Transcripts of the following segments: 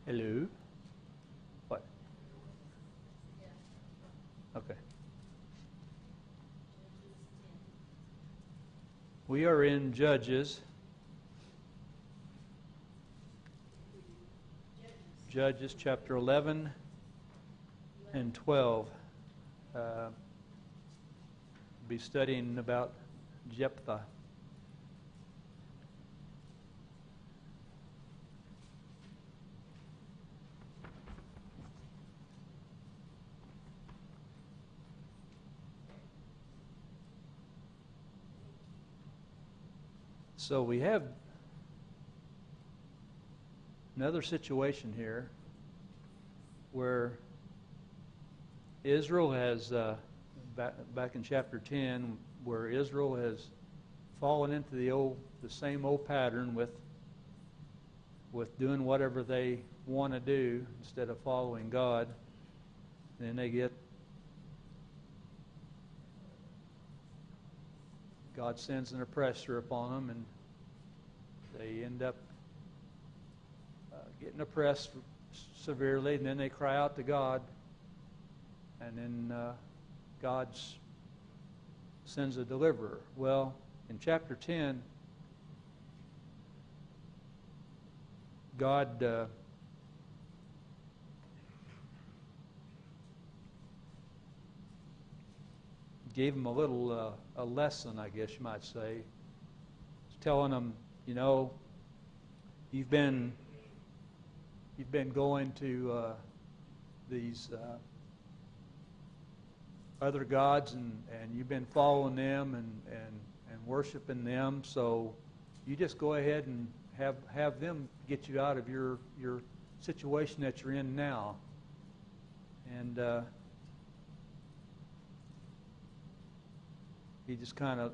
Hello? What? Okay. We are in Judges. Judges chapter 11 and 12. Be studying about Jephthah. So we have another situation here where Israel has, back in chapter 10, where Israel has fallen into the same old pattern with doing whatever they want to do instead of following God. Then they get, God sends an oppressor upon them, and they end up getting oppressed severely, and then they cry out to God, and then God sends a deliverer. Well, in chapter 10, God gave them a little a lesson, I guess you might say. He's telling them, you know, you've been going to these other gods, and you've been following them and worshiping them, so you just go ahead and have them get you out of your situation that you're in now. And he just kind of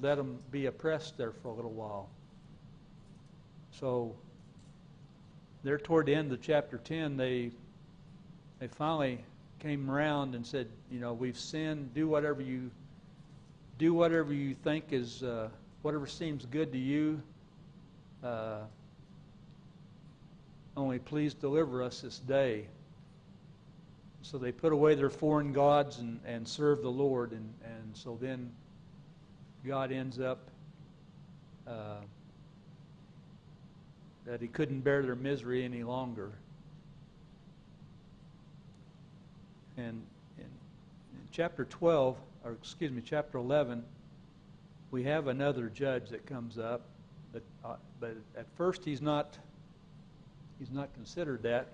let them be oppressed there for a little while. So there toward the end of chapter 10, they finally came around and said, you know, we've sinned. Do whatever you think is whatever seems good to you. Only please deliver us this day. So they put away their foreign gods and served the Lord, and so then God ends up that he couldn't bear their misery any longer. And in chapter 12, or excuse me, chapter 11, we have another judge that comes up, but at first he's not considered that.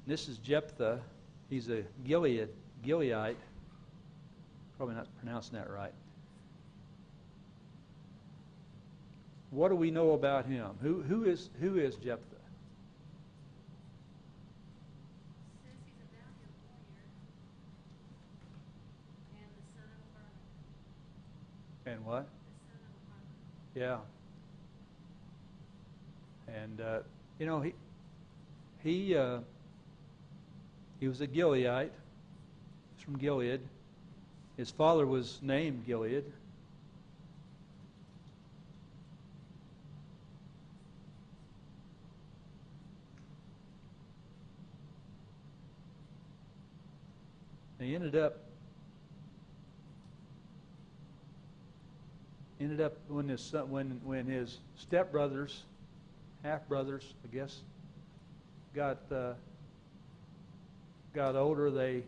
This is Jephthah. He's a Gileadite. Probably not pronouncing that right. What do we know about him? Who is Jephthah? Says he's a valiant warrior and the son of a farmer. And what? The son of a farmer. Yeah. And you know, he was a Gileadite. He's from Gilead. His father was named Gilead. He ended up when his son, when his stepbrothers, half brothers, I guess, got older, they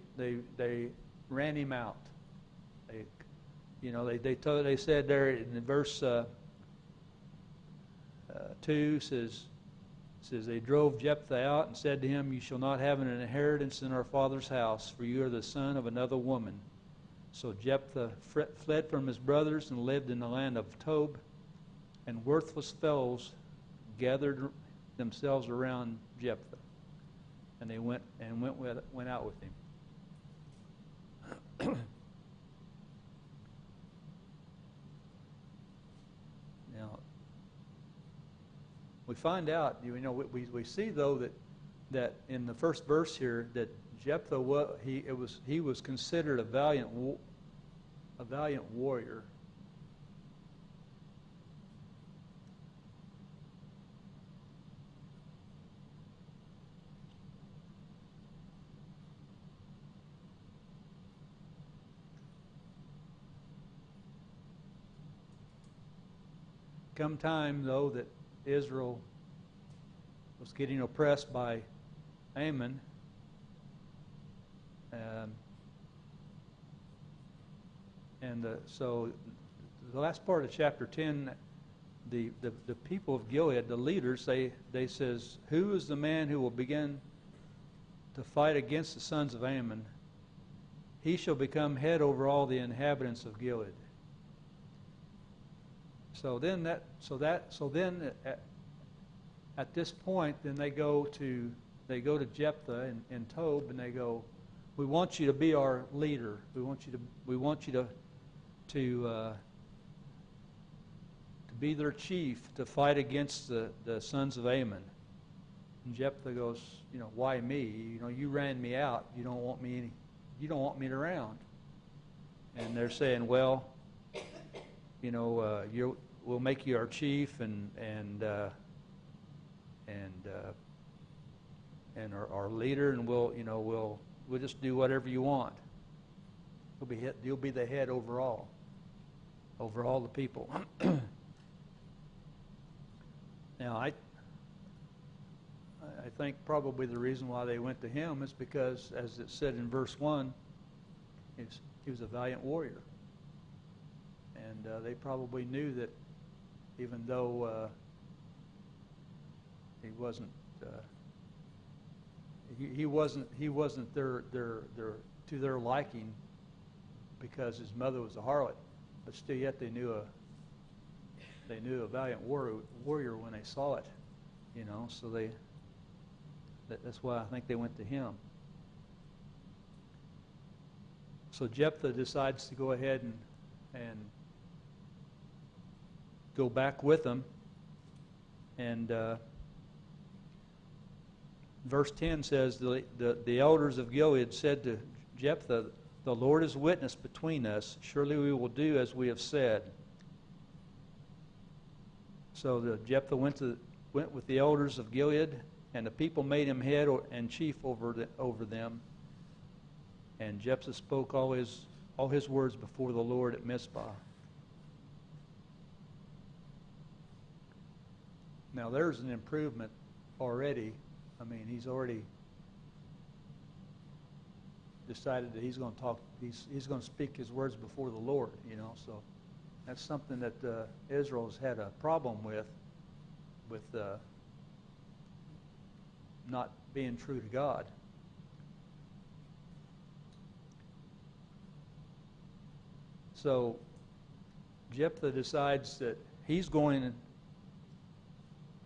ran him out. They said there in verse 2 says they drove Jephthah out and said to him, "You shall not have an inheritance in our father's house, for you are the son of another woman." So Jephthah fled from his brothers and lived in the land of Tob, and worthless fellows gathered themselves around Jephthah, and they went out with him. Now, we find out, we see though that in the first verse here that Jephthah he was considered a valiant warrior. come time, though, that Israel was getting oppressed by Ammon, so the last part of chapter 10, the people of Gilead, the leaders, they says, who is the man who will begin to fight against the sons of Ammon? He shall become head over all the inhabitants of Gilead. So then at this point, then they go to Jephthah in Tob, and they go, we want you to be our leader. We want you to be their chief, to fight against the sons of Ammon. And Jephthah goes, why me? You ran me out. You don't want me around. And they're saying, well, we'll make you our chief and our leader, and we'll just do whatever you want. You'll be the head over all the people. Now, I think probably the reason why they went to him is because, as it said in verse 1, he was a valiant warrior. And they probably knew that even though he wasn't to their liking, because his mother was a harlot, but still yet they knew a valiant warrior when they saw it, so that's why I think they went to him. So Jephthah decides to go ahead and go back with them, and verse 10 says, the elders of Gilead said to Jephthah, the Lord is witness between us. Surely we will do as we have said. So Jephthah went with the elders of Gilead, and the people made him head and chief over them. And Jephthah spoke all his words before the Lord at Mizpah. Now there's an improvement already. I mean, he's already decided that he's going to talk. He's going to speak his words before the Lord. So that's something that Israel's had a problem with not being true to God. So Jephthah decides that he's going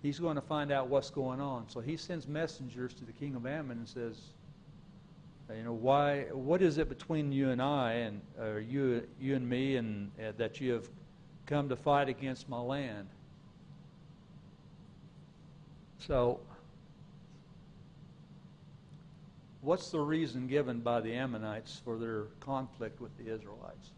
to find out what's going on. So he sends messengers to the king of Ammon and says, what is it between you and I, and you and me, and that you have come to fight against my land? So what's the reason given by the Ammonites for their conflict with the Israelites?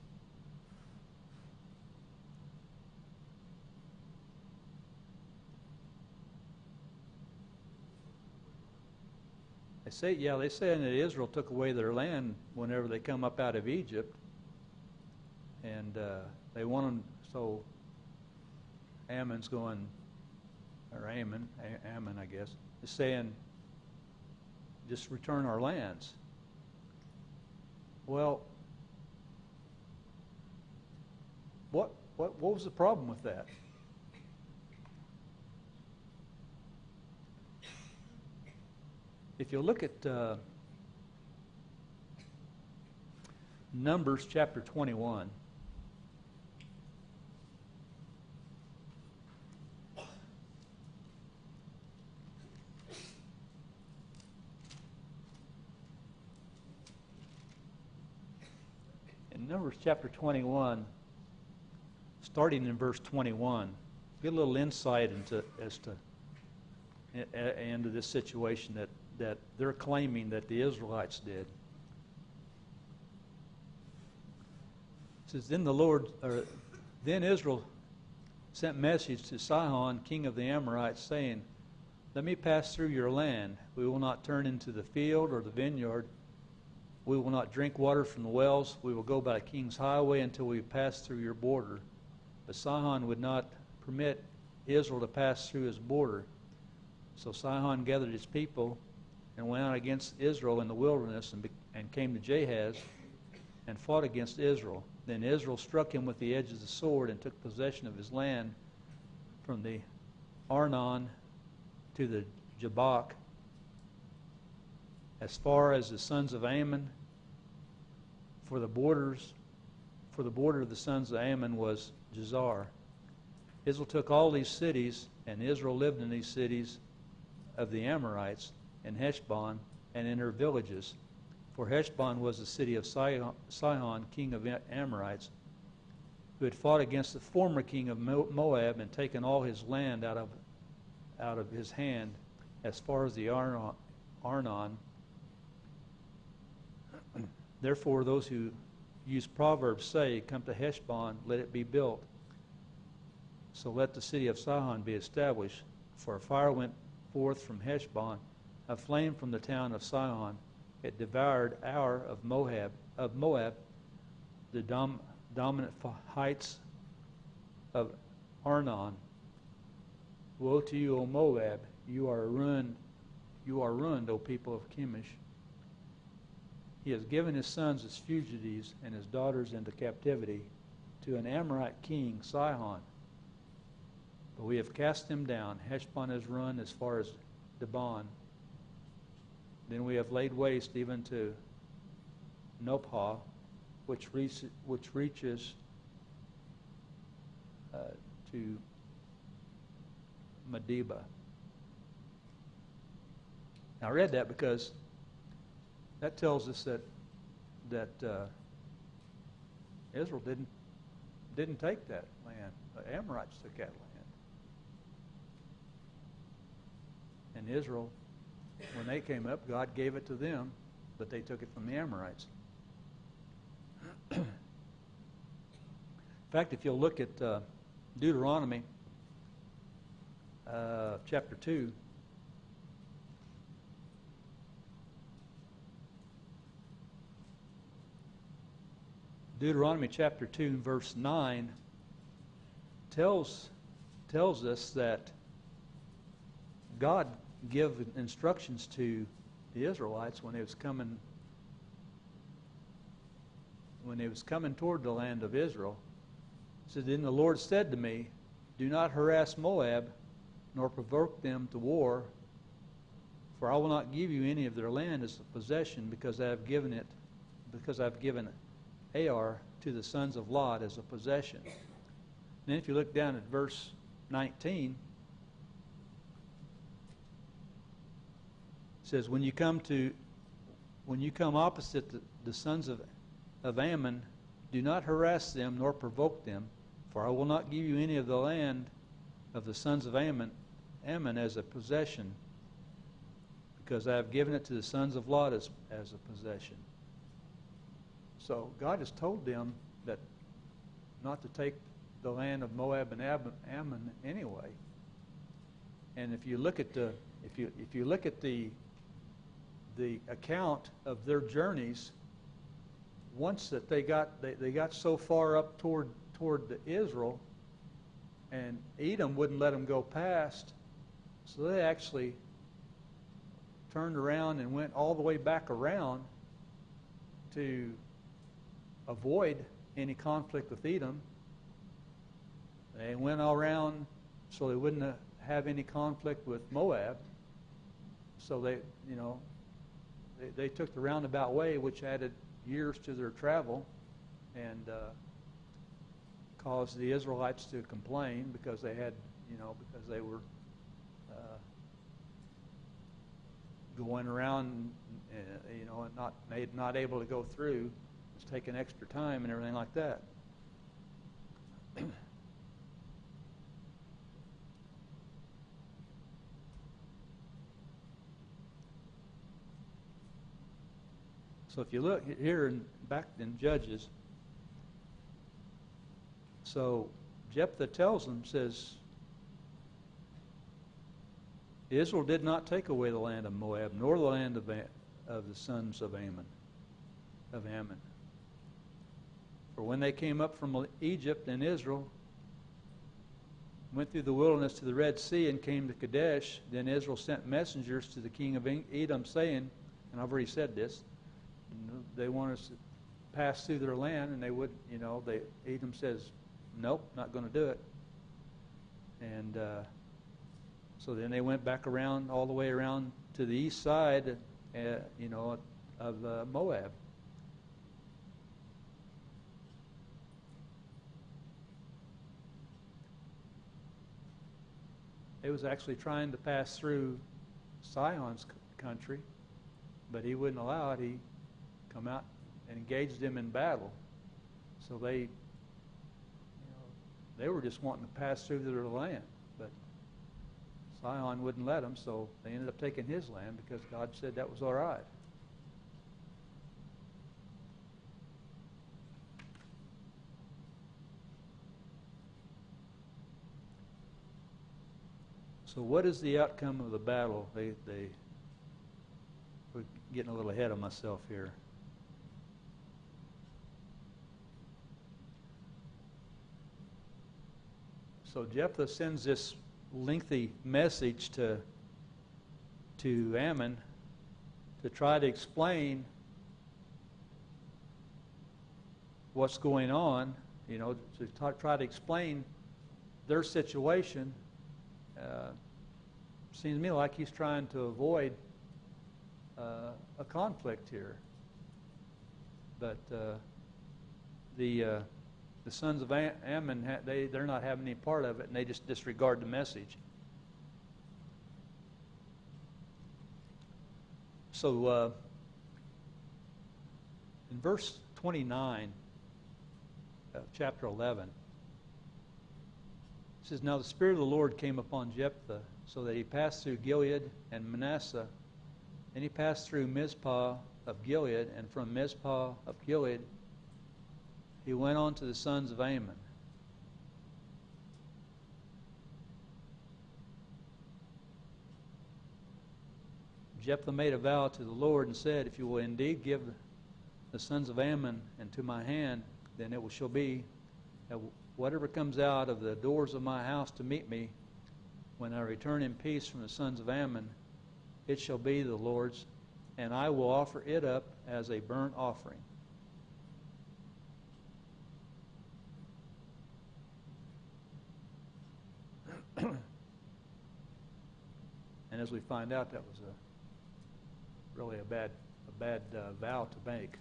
They say that Israel took away their land whenever they come up out of Egypt, and they want them. So Ammon, I guess, is saying, just return our lands. Well, what was the problem with that? If you look at Numbers chapter 21, in Numbers chapter 21, starting in verse 21, get a little insight into this situation that they're claiming that the Israelites did. It says, Then Israel sent message to Sihon, king of the Amorites, saying, let me pass through your land. We will not turn into the field or the vineyard. We will not drink water from the wells. We will go by the king's highway until we pass through your border. But Sihon would not permit Israel to pass through his border. So Sihon gathered his people and went out against Israel in the wilderness and came to Jahaz and fought against Israel. Then Israel struck him with the edge of the sword and took possession of his land from the Arnon to the Jabbok, as far as the sons of Ammon. For the border of the sons of Ammon was Jazar. Israel took all these cities, and Israel lived in these cities of the Amorites, in Heshbon and in her villages. For Heshbon was the city of Sihon, king of Amorites, who had fought against the former king of Moab and taken all his land out of his hand, as far as the Arnon. Therefore, those who use Proverbs say, "Come to Heshbon, let it be built. So let the city of Sihon be established. For a fire went forth from Heshbon, a flame from the town of Sihon. It devoured Ar of Moab, the dominant heights of Arnon. Woe to you, O Moab! You are ruined, O people of Chemosh. He has given his sons as fugitives and his daughters into captivity to an Amorite king, Sihon. But we have cast him down. Heshbon has run as far as Dibon. Then we have laid waste even to Nophah, which reaches to Medeba." Now, I read that because that tells us that Israel didn't take that land. The Amorites took that land. And Israel, when they came up, God gave it to them, but they took it from the Amorites. In fact, if you'll look at Deuteronomy chapter 2, Deuteronomy chapter 2, verse 9 tells us that God gave instructions to the Israelites when they was coming toward the land of Israel. It said, "Then the Lord said to me, do not harass Moab, nor provoke them to war, for I will not give you any of their land as a possession, because I've given Ar to the sons of Lot as a possession." And then if you look down at verse 19, it says, when you come opposite the sons of Ammon, do not harass them nor provoke them, for I will not give you any of the land of the sons of Ammon as a possession, because I have given it to the sons of Lot as a possession. So God has told them that not to take the land of Moab and Ammon anyway. And if you look at the account of their journeys, once that they got so far up toward the Israel, and Edom wouldn't let them go past, so they actually turned around and went all the way back around to avoid any conflict with Edom. They went all around so they wouldn't have any conflict with Moab. So they took the roundabout way, which added years to their travel, and caused the Israelites to complain because they were going around, and not able to go through. It's taking extra time and everything like that. So if you look here back in Judges, so Jephthah tells them, says, Israel did not take away the land of Moab, nor the land of the sons of Ammon. For when they came up from Egypt and Israel, went through the wilderness to the Red Sea and came to Kadesh. Then Israel sent messengers to the king of Edom, saying, and I've already said this, they want us to pass through their land, and they would, Edom says, nope, not going to do it. And so then they went back around, all the way around to the east side, of Moab. They was actually trying to pass through Sihon's country, but he wouldn't allow it. He come out and engaged them in battle. So they were just wanting to pass through their land, but Sihon wouldn't let them, so they ended up taking his land because God said that was all right. So what is the outcome of the battle? We're getting a little ahead of myself here. So Jephthah sends this lengthy message to Ammon to try to explain what's going on, to try to explain their situation. Seems to me like he's trying to avoid a conflict here. But the sons of Ammon, they're not having any part of it, and they just disregard the message. So in verse 29 of chapter 11, it says, Now the Spirit of the Lord came upon Jephthah, so that he passed through Gilead and Manasseh, and he passed through Mizpah of Gilead, and from Mizpah of Gilead he went on to the sons of Ammon. Jephthah made a vow to the Lord and said, If you will indeed give the sons of Ammon into my hand, then it shall be that whatever comes out of the doors of my house to meet me, when I return in peace from the sons of Ammon, it shall be the Lord's, and I will offer it up as a burnt offering. And as we find out, that was really a bad vow to make.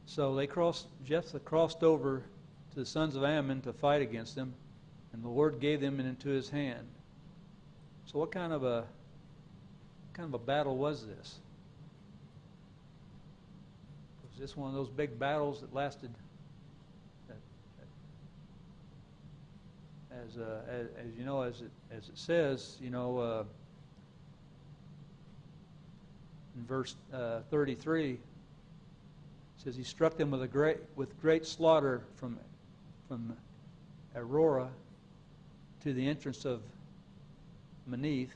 So Jephthah crossed over to the sons of Ammon to fight against them, and the Lord gave them into his hand. So what kind of a battle was this? Was this one of those big battles that lasted, as it says, in verse 33, it says he struck them with great slaughter from Aurora to the entrance of Maneth,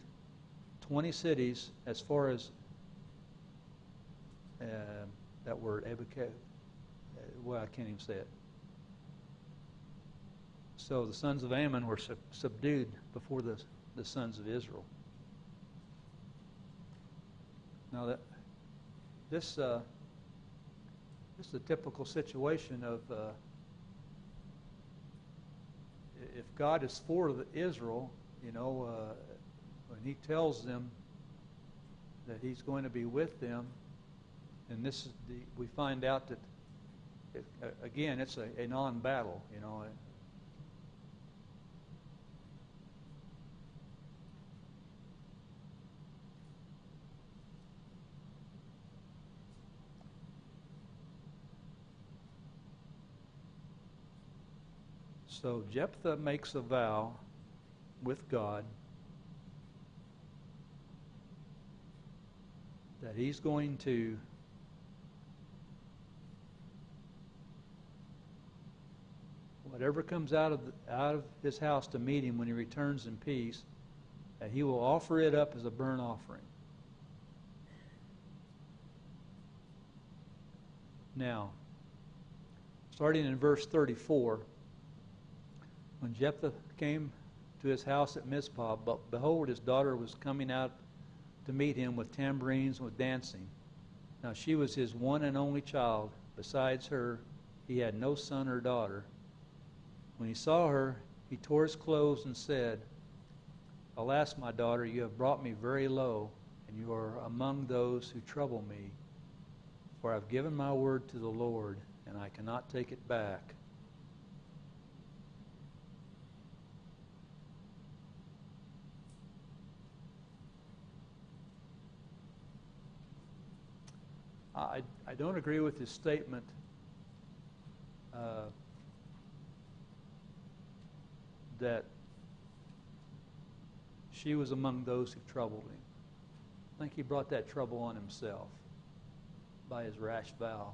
20 cities as far as that word, Abika. Well, I can't even say it. So the sons of Ammon were subdued before the sons of Israel. Now this is a typical situation of if God is for Israel, when He tells them that He's going to be with them, and this is we find out that again it's a non-battle, So Jephthah makes a vow with God that he's going to whatever comes out of his house to meet him when he returns in peace, that he will offer it up as a burnt offering. Now, starting in verse 34. When Jephthah came to his house at Mizpah, but behold, his daughter was coming out to meet him with tambourines and with dancing. Now she was his one and only child. Besides her, he had no son or daughter. When he saw her, he tore his clothes and said, Alas, my daughter, you have brought me very low, and you are among those who trouble me. For I have given my word to the Lord, and I cannot take it back. I don't agree with his statement that she was among those who troubled him. I think he brought that trouble on himself by his rash vow.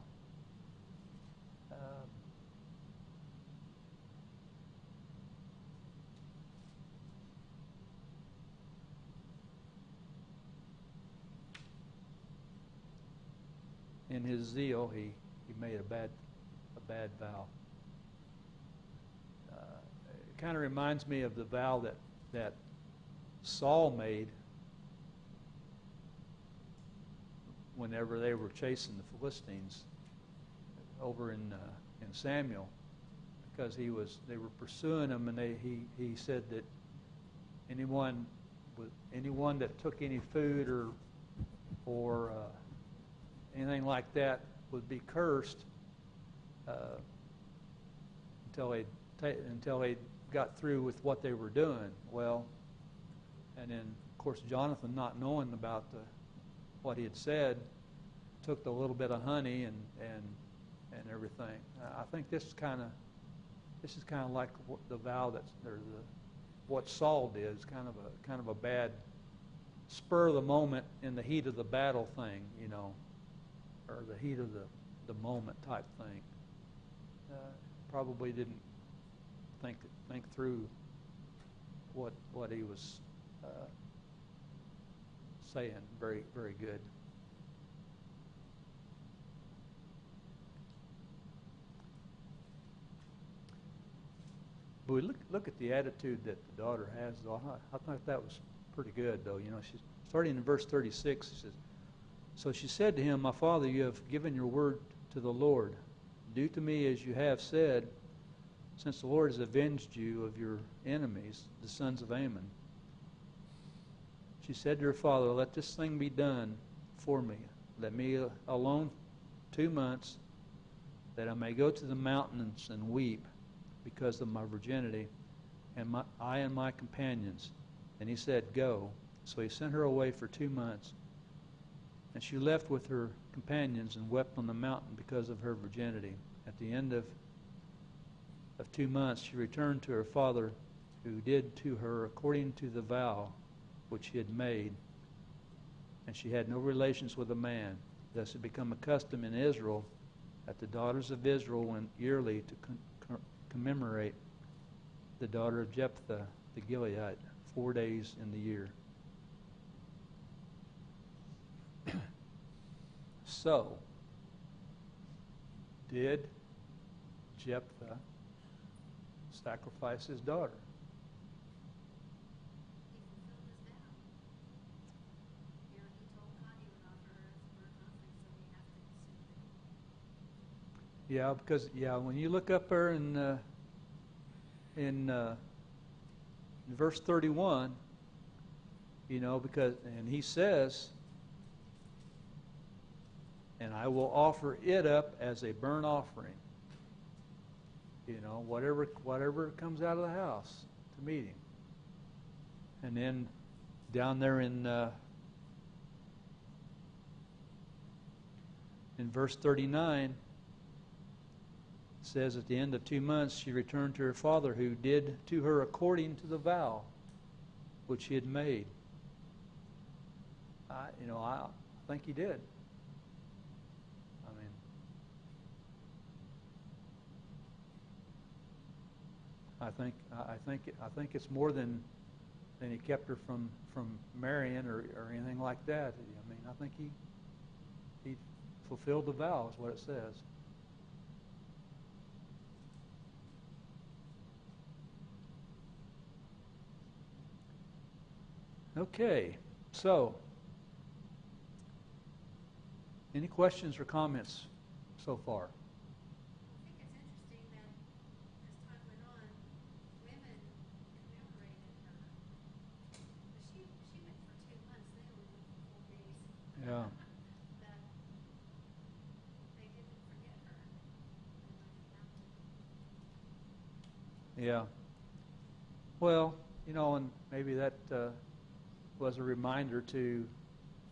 In his zeal, he made a bad vow. It kind of reminds me of the vow that Saul made whenever they were chasing the Philistines over in Samuel, because they were pursuing him, and he said that anyone that took any food or anything like that would be cursed until they got through with what they were doing. Well, and then of course Jonathan, not knowing about what he had said, took the little bit of honey and everything. I think this is kind of like the vow what Saul did. It's kind of a bad spur of the moment in the heat of the battle thing, or the heat of the moment type thing. Probably didn't think through what he was saying very, very good. But we look at the attitude that the daughter has, though. I thought that was pretty good, though. She's starting in verse 36. It says, So she said to him, My father, you have given your word to the Lord. Do to me as you have said, since the Lord has avenged you of your enemies, the sons of Ammon. She said to her father, Let this thing be done for me. Let me alone 2 months, that I may go to the mountains and weep because of my virginity, and I and my companions. And he said, Go. So he sent her away for 2 months. And she left with her companions and wept on the mountain because of her virginity. At the end of 2 months, she returned to her father, who did to her according to the vow which he had made. And she had no relations with a man. Thus it had become a custom in Israel that the daughters of Israel went yearly to commemorate the daughter of Jephthah the Gileadite 4 days in the year. So, did Jephthah sacrifice his daughter? He fulfilled his vow. He told God he would offer her as a burnt offering, so he has to consume it. Yeah, because when you look up there in verse 31, and he says, and I will offer it up as a burnt offering. Whatever comes out of the house to meet him. And then down there in verse 39, it says at the end of 2 months she returned to her father, who did to her according to the vow which he had made. I think he did. I think it's more than he kept her from marrying or anything like that. I think he fulfilled the vow, is what it says. Okay, so any questions or comments so far? I think it's interesting that as time went on, women commemorated her. But she went for 2 months, they only went for 4 days. Yeah. That they didn't forget her. They didn't have to. Yeah. Well, and maybe that was a reminder to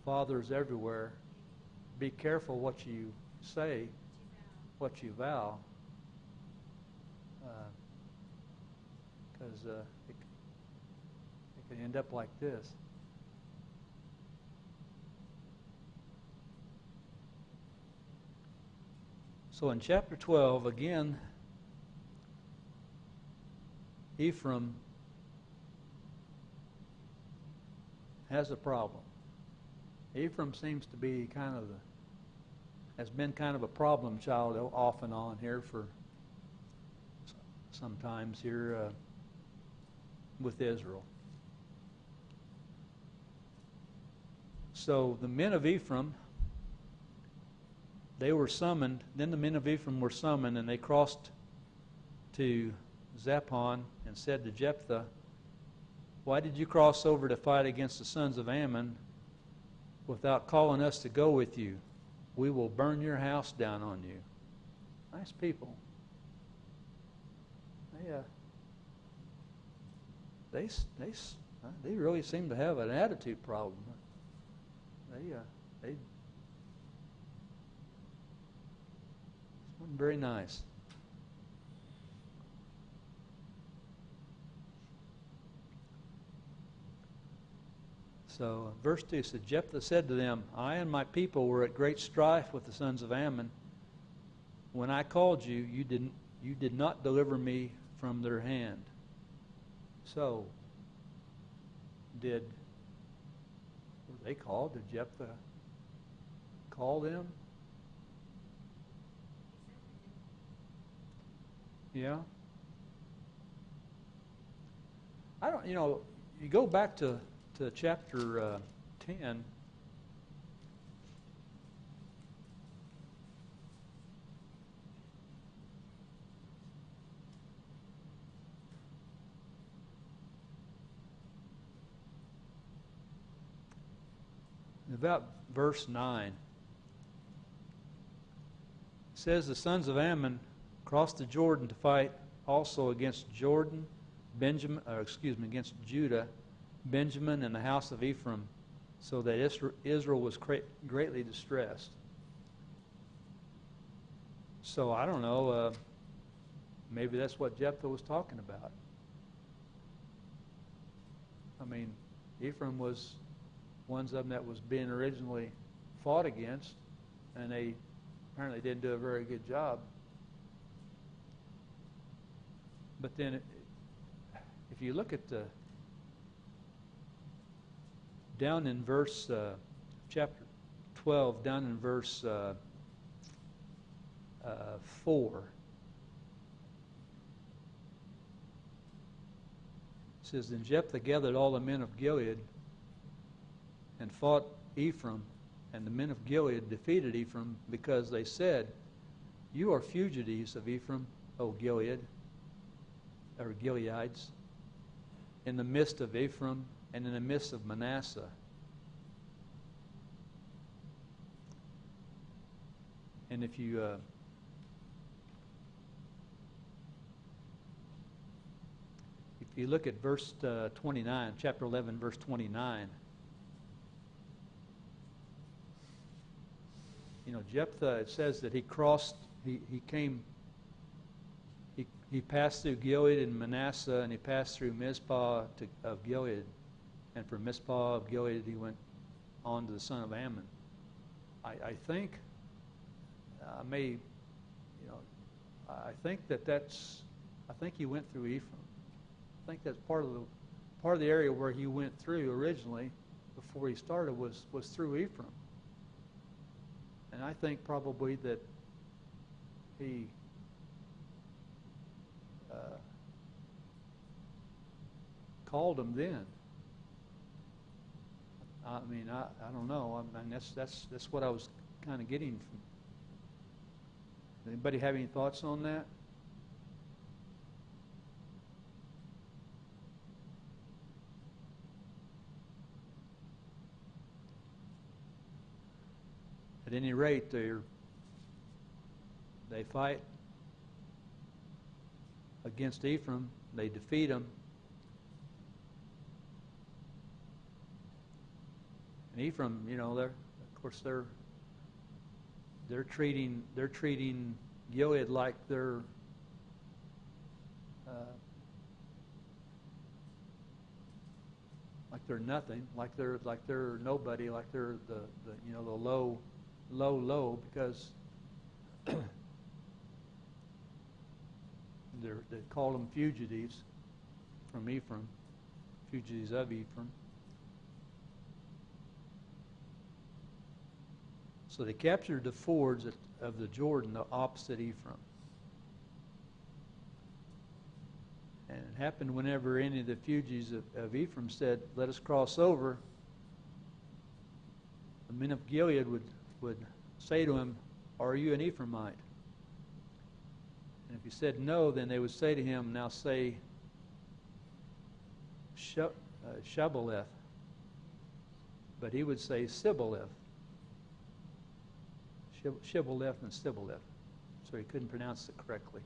fathers everywhere. Be careful what you say, what you vow, because it can end up like this. So in chapter 12, again, Ephraim has a problem. Ephraim seems to be has been kind of a problem child off and on here for sometimes here with Israel. So the men of Ephraim, they were summoned. Then the men of Ephraim were summoned, and they crossed to Zaphon and said to Jephthah, "Why did you cross over to fight against the sons of Ammon without calling us to go with you? We will burn your house down on you." Nice people. They really seem to have an attitude problem. They wasn't very nice. So verse 2 said, Jephthah said to them, "I and my people were at great strife with the sons of Ammon. When I called you, you did not deliver me from their hand." So, were they called? Did Jephthah call them? Yeah. I don't, you go back to chapter 10. About verse 9. It says the sons of Ammon crossed the Jordan to fight also against against Judah, Benjamin, and the house of Ephraim, so that Israel was greatly distressed. So I don't know, maybe that's what Jephthah was talking about. I mean, Ephraim was one of them that was being originally fought against, and they apparently didn't do a very good job. But then, if you look at down in verse chapter 12, down in verse 4, it says, "Then Jephthah gathered all the men of Gilead and fought Ephraim, and the men of Gilead defeated Ephraim, because they said, 'You are fugitives of Ephraim, O Gilead,' or Gileadites, 'in the midst of Ephraim and in the midst of Manasseh.'" And if you look at verse 29, chapter 11, verse 29, Jephthah, it says that he passed through Gilead and Manasseh, and he passed through Mizpah of Gilead, and from Mizpah of Gilead he went on to the son of Ammon. I think I think I think he went through Ephraim. I think that's part of the area where he went through originally before he started was through Ephraim. And I think probably that he called them then. I mean, I don't know. I mean, that's what I was kind of getting from. Anybody have any thoughts on that? At any rate, they fight against Ephraim. They defeat them. And Ephraim, you know, they're treating Gilead like they're nothing, like they're nobody, like they're the low because they call them fugitives from Ephraim, fugitives of Ephraim. So they captured the fords of the Jordan opposite Ephraim. And it happened whenever any of the fugitives of Ephraim said, "Let us cross over," the men of Gilead would say to him, "Are you an Ephraimite?" And if he said no, then they would say to him, "Now say Shibboleth." But he would say Sibboleth. Shibboleth and Sibboleth. So he couldn't pronounce it correctly.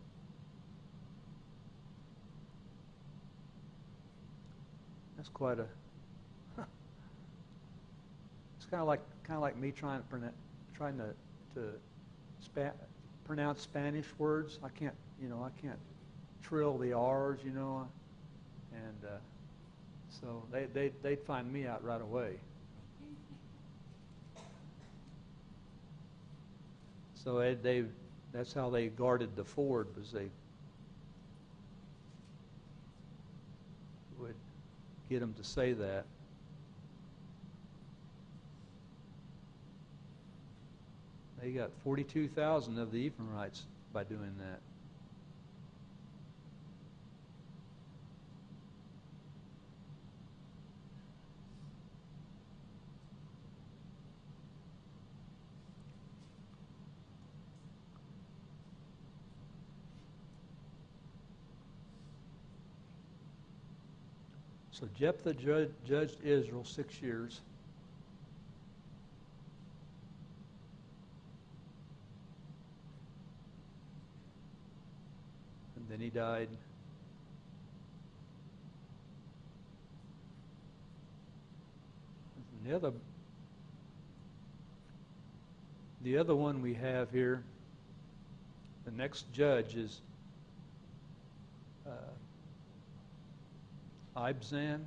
That's quite a. It's kind of like me trying to pronounce Spanish words. I can't trill the R's, and so they'd find me out right away. So that's how they guarded the ford, was they would get them to say that. They got 42,000 of the Ephraimites by doing that. So Jephthah judged Israel 6 years. And then he died. And the other one we have here, the next judge is Ibzan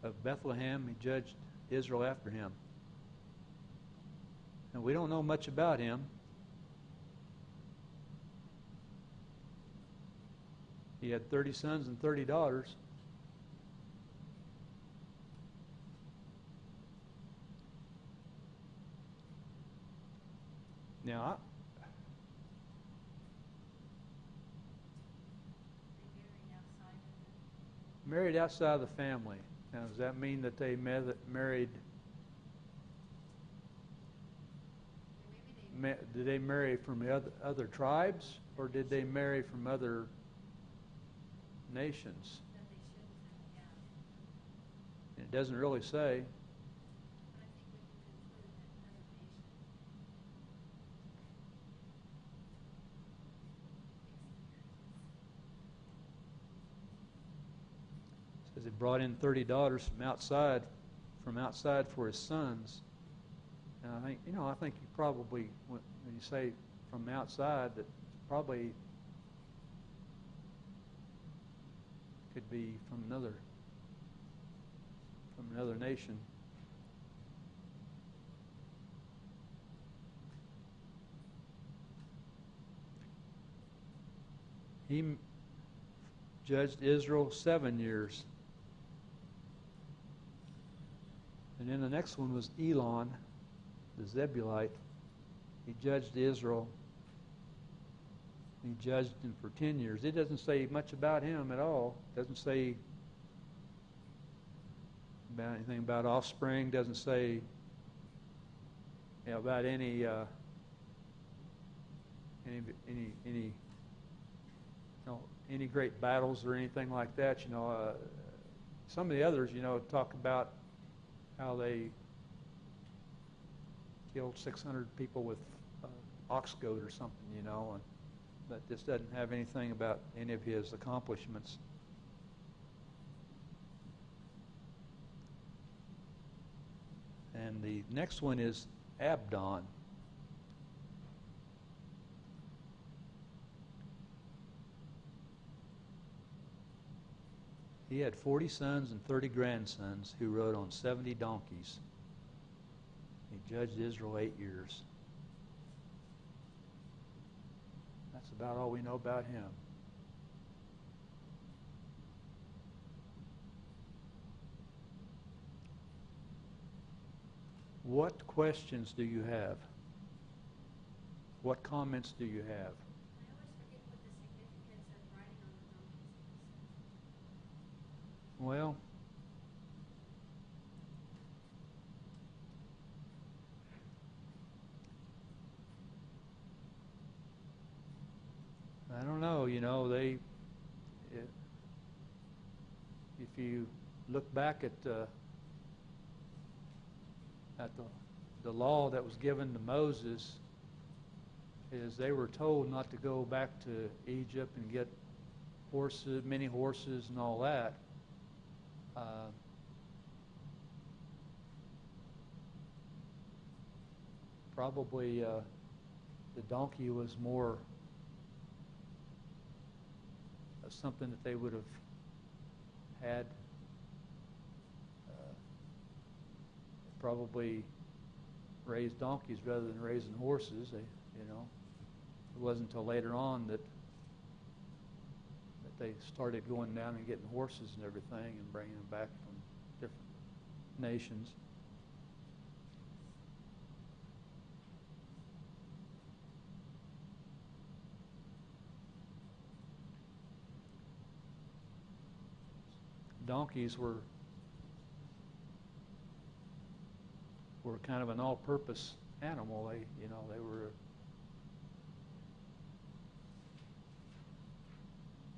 of Bethlehem. He judged Israel after him. And we don't know much about him. He had 30 sons and 30 daughters. Now, married outside of the family. Now, does that mean that they married? Did they marry from other tribes, or did they marry from other nations? It doesn't really say. It says he brought in 30 daughters from outside for his sons. And I think you probably, when you say from outside, that probably could be from another nation. He judged Israel 7 years. And then the next one was Elon, the Zebulite. He judged Israel. He judged him for 10 years. It doesn't say much about him at all. It doesn't say about anything about offspring. Doesn't say about any any great battles or anything like that. Some of the others, talk about how they killed 600 people with ox goad or something, but this doesn't have anything about any of his accomplishments. And the next one is Abdon. He had 40 sons and 30 grandsons who rode on 70 donkeys. He judged Israel 8 years. That's about all we know about him. What questions do you have? What comments do you have? I always forget what the significance of riding on the donkeys is. Well, I don't know. If you look back at the law that was given to Moses, is they were told not to go back to Egypt and get horses, many horses, and all that. Probably the donkey was more something that they would have had. Probably raised donkeys rather than raising horses. It wasn't until later on that they started going down and getting horses and everything and bringing them back from different nations. Donkeys were kind of an all-purpose animal. They were.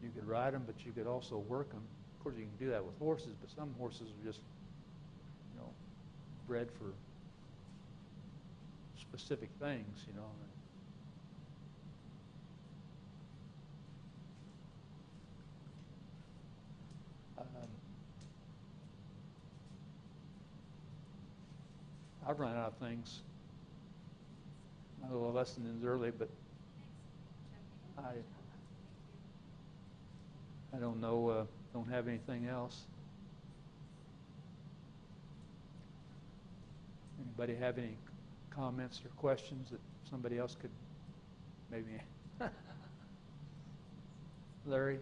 You could ride them, but you could also work them. Of course, you can do that with horses, but some horses are just, bred for specific things, I've run out of things. A little lesson is early, but I don't know. Don't have anything else. Anybody have any comments or questions that somebody else could maybe? Larry?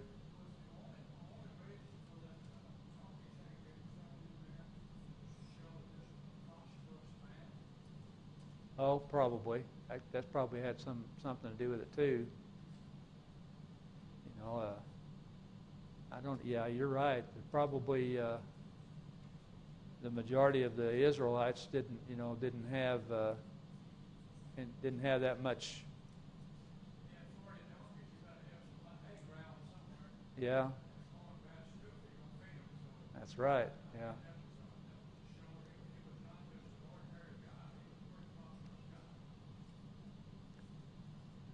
Oh, probably. That probably had something to do with it too. I don't. Yeah, you're right. Probably the majority of the Israelites didn't have that much. Yeah. That's right. Yeah.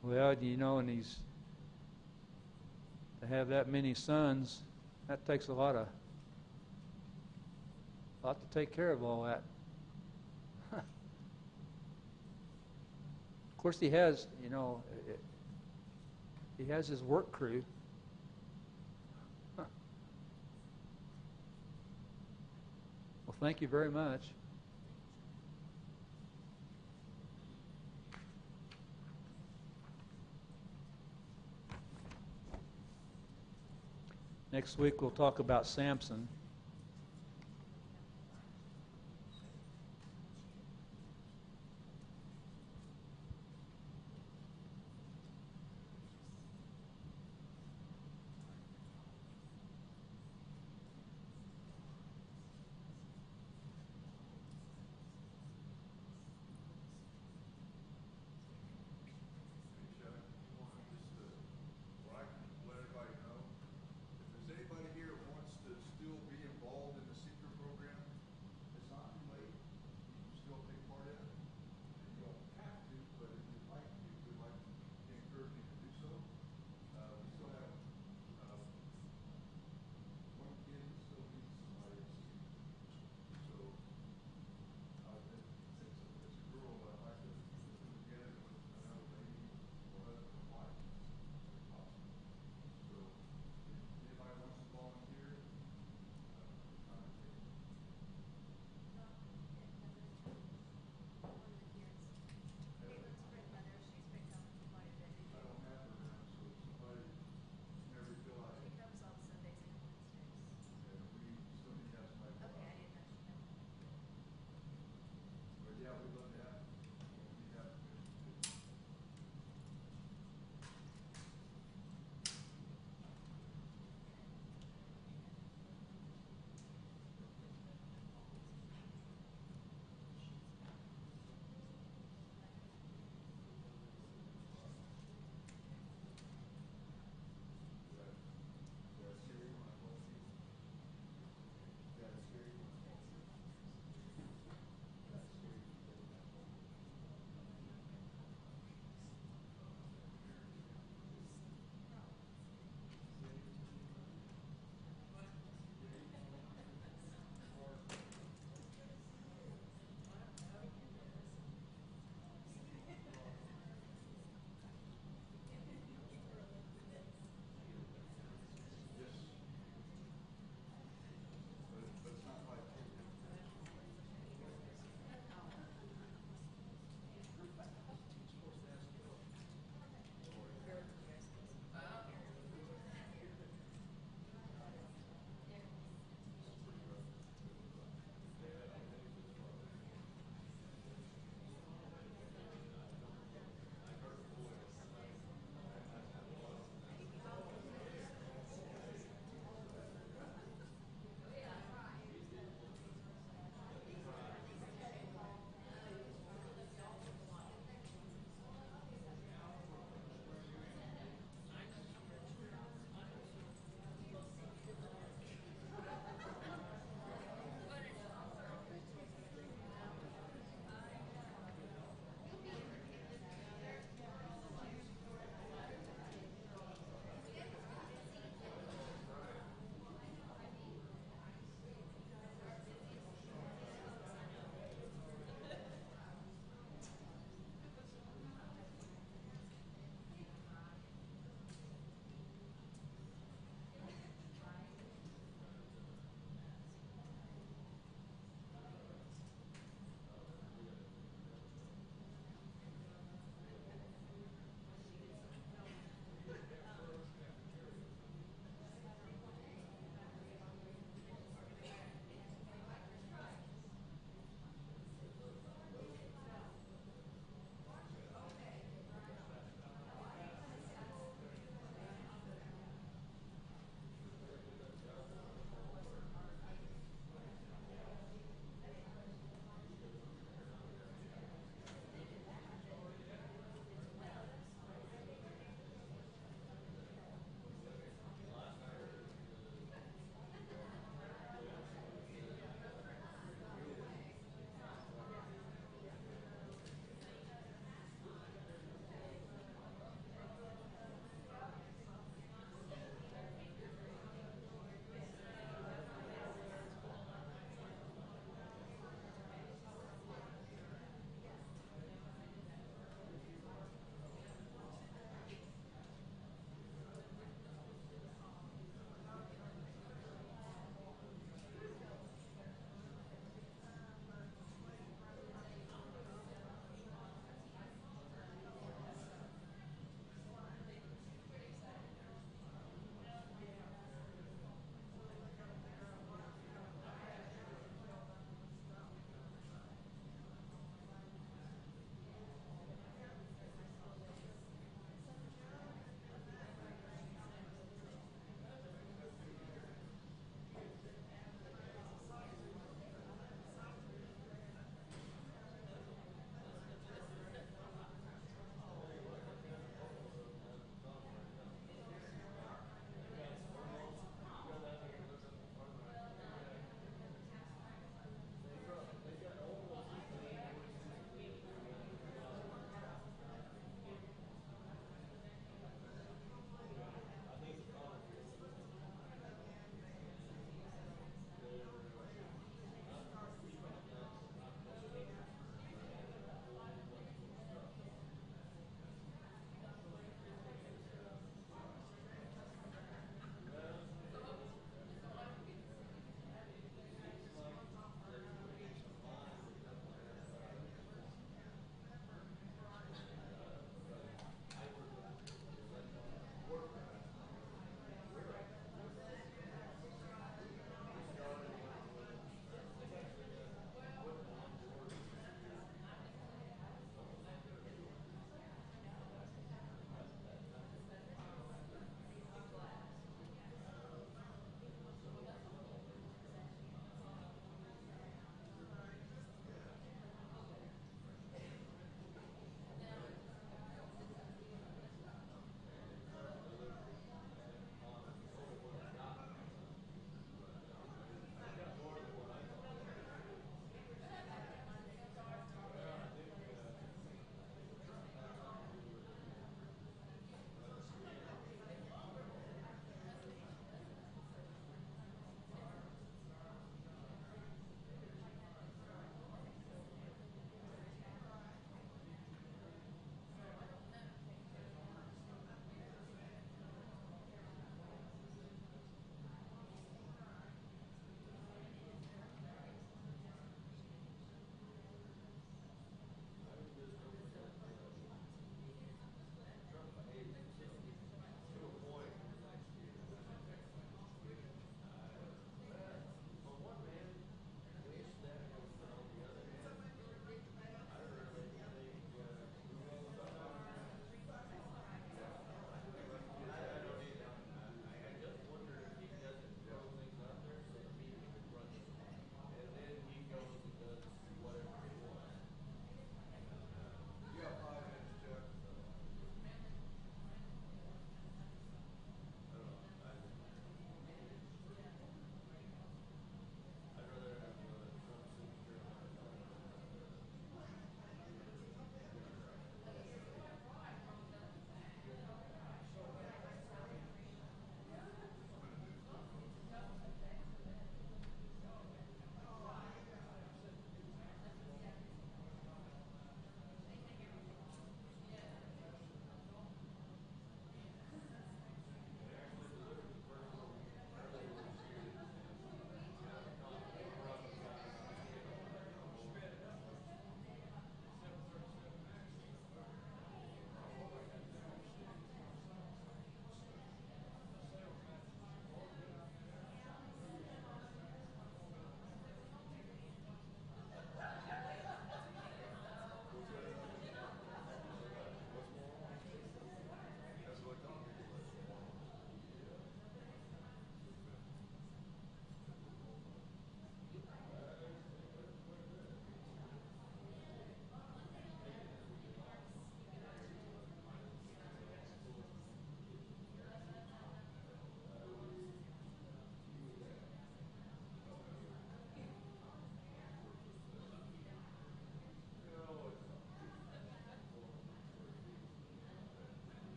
Well, and to have that many sons, that takes a lot to take care of all that. Of course, he has his work crew. Well, thank you very much. Next week we'll talk about Samson.